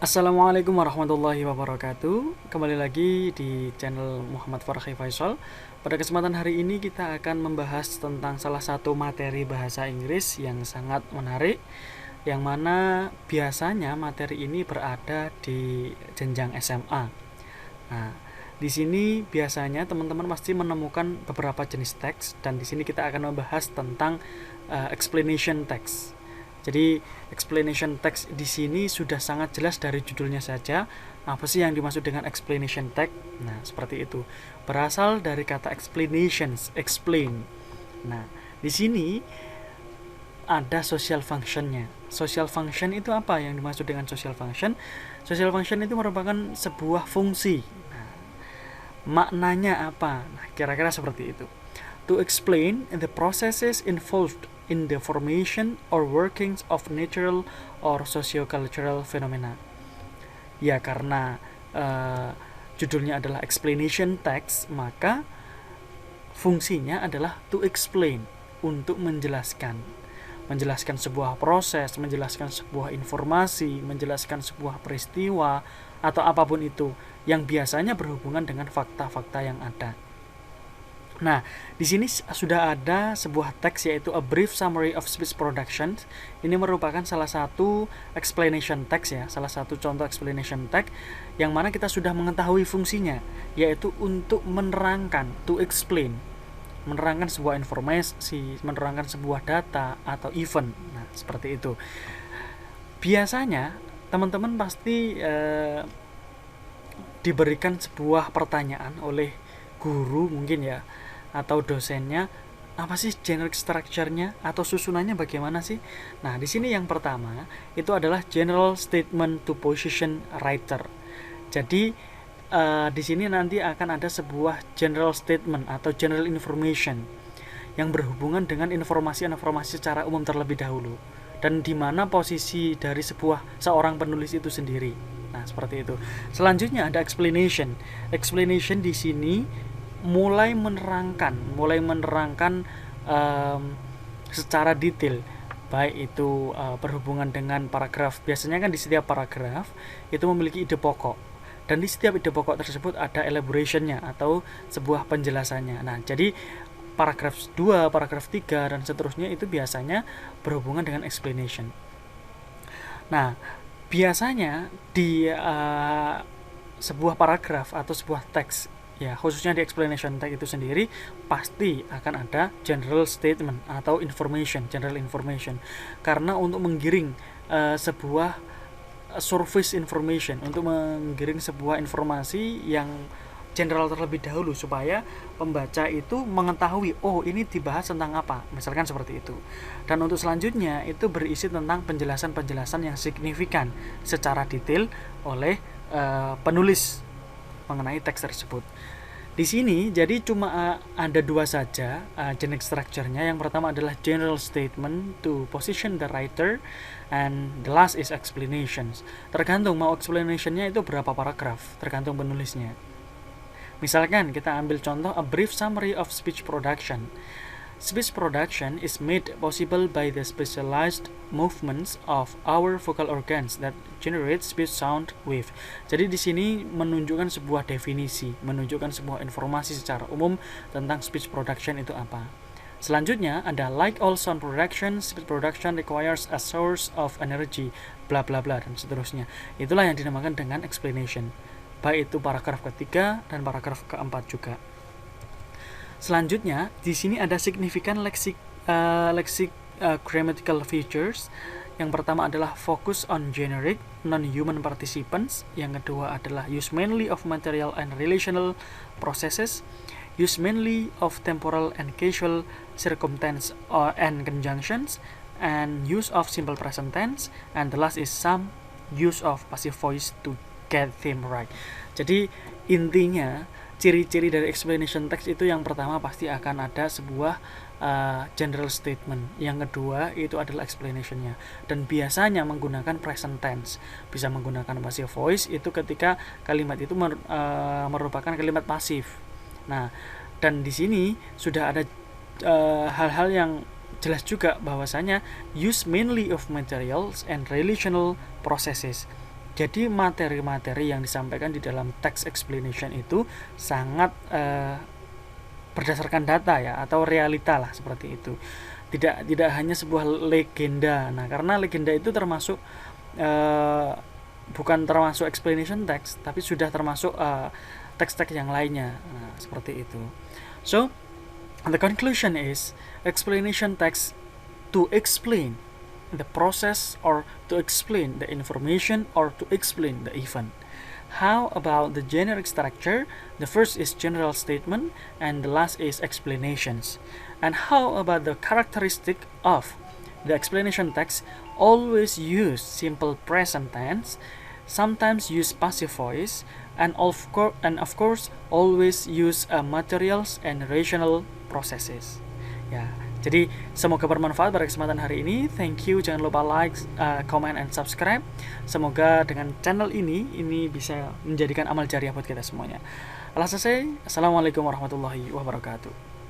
Assalamualaikum warahmatullahi wabarakatuh. Kembali lagi di channel Muhammad Farhi Faisal. Pada kesempatan hari ini kita akan membahas tentang salah satu materi bahasa Inggris yang sangat menarik, yang mana biasanya materi ini berada di jenjang SMA. Nah, di sini biasanya teman-teman pasti menemukan beberapa jenis teks, dan di sini kita akan membahas tentang explanation text. Jadi explanation text di sini sudah sangat jelas dari judulnya saja. Apa sih yang dimaksud dengan explanation text? Nah, seperti itu. Berasal dari kata explanations, explain. Nah, di sini ada social functionnya. Social function itu apa yang dimaksud dengan social function? Social function itu merupakan sebuah fungsi. Nah, maknanya apa? Nah, kira-kira seperti itu. To explain the processes involved in the formation or workings of natural or socio-cultural phenomena. Ya, karena judulnya adalah explanation text, maka fungsinya adalah to explain, untuk menjelaskan sebuah proses, menjelaskan sebuah informasi, menjelaskan sebuah peristiwa atau apapun itu yang biasanya berhubungan dengan fakta-fakta yang ada. Nah, di sini sudah ada sebuah teks, yaitu A Brief Summary of Speech Production. Ini merupakan salah satu explanation text ya, salah satu contoh explanation text yang mana kita sudah mengetahui fungsinya, yaitu untuk menerangkan, to explain, menerangkan sebuah informasi, menerangkan sebuah data atau event. Nah, seperti itu. Biasanya teman-teman pasti diberikan sebuah pertanyaan oleh guru mungkin ya, atau dosennya, apa sih generic structure-nya atau susunannya bagaimana sih? Nah, di sini yang pertama itu adalah general statement to position writer. Jadi di sini nanti akan ada sebuah general statement atau general information yang berhubungan dengan informasi-informasi secara umum terlebih dahulu, dan di mana posisi dari seorang penulis itu sendiri. Nah, seperti itu. Selanjutnya ada explanation. Explanation di sini mulai menerangkan secara detail, baik itu berhubungan dengan paragraf. Biasanya kan di setiap paragraf itu memiliki ide pokok, dan di setiap ide pokok tersebut ada elaborationnya atau sebuah penjelasannya. Nah, jadi paragraf 2, paragraf 3 dan seterusnya itu biasanya berhubungan dengan explanation. Nah, biasanya di sebuah paragraf atau sebuah teks ya, khususnya di explanation text itu sendiri, pasti akan ada general statement atau general information, karena untuk menggiring sebuah surface information, untuk menggiring sebuah informasi yang general terlebih dahulu, supaya pembaca itu mengetahui, oh ini dibahas tentang apa, misalkan seperti itu. Dan untuk selanjutnya itu berisi tentang penjelasan-penjelasan yang signifikan secara detail oleh penulis mengenai teks tersebut. Di sini jadi cuma ada dua saja generic structure-nya. Yang pertama adalah general statement to position the writer, and the last is explanations. Tergantung mau explanation-nya itu berapa paragraf, tergantung penulisnya. Misalkan kita ambil contoh A Brief Summary of Speech Production. Speech production is made possible by the specialized movements of our vocal organs that generate speech sound wave. Jadi di sini menunjukkan sebuah definisi, menunjukkan sebuah informasi secara umum tentang speech production itu apa. Selanjutnya ada like all sound production, speech production requires a source of energy, bla bla bla dan seterusnya. Itulah yang dinamakan dengan explanation. Baik itu paragraf ketiga dan paragraf keempat juga. Selanjutnya, di sini ada signifikan grammatical features. Yang pertama adalah focus on generic non-human participants. Yang kedua adalah use mainly of material and relational processes, use mainly of temporal and casual circumstance and conjunctions, and use of simple present tense, and the last is some use of passive voice to get them right. Jadi intinya ciri-ciri dari explanation text itu, yang pertama pasti akan ada sebuah general statement, yang kedua itu adalah explanation-nya, dan biasanya menggunakan present tense, bisa menggunakan passive voice itu ketika kalimat itu merupakan kalimat pasif. Nah, dan di sini sudah ada hal-hal yang jelas juga bahwasanya use mainly of materials and relational processes. Jadi materi-materi yang disampaikan di dalam text explanation itu sangat berdasarkan data ya, atau realita lah, seperti itu. Tidak hanya sebuah legenda. Nah, karena legenda itu termasuk bukan termasuk explanation text, tapi sudah termasuk teks-teks yang lainnya. Nah, seperti itu. So, the conclusion is explanation text to explain the process, or to explain the information, or to explain the event. How about the generic structure? The first is general statement and the last is explanations. And how about the characteristic of the explanation text? Always use simple present tense, sometimes use passive voice, and of course always use materials and rational processes. Ya, jadi semoga bermanfaat pada kesempatan hari ini. Thank you. Jangan lupa like, comment, and subscribe. Semoga dengan channel ini bisa menjadikan amal jariah buat kita semuanya. Assalamualaikum warahmatullahi wabarakatuh.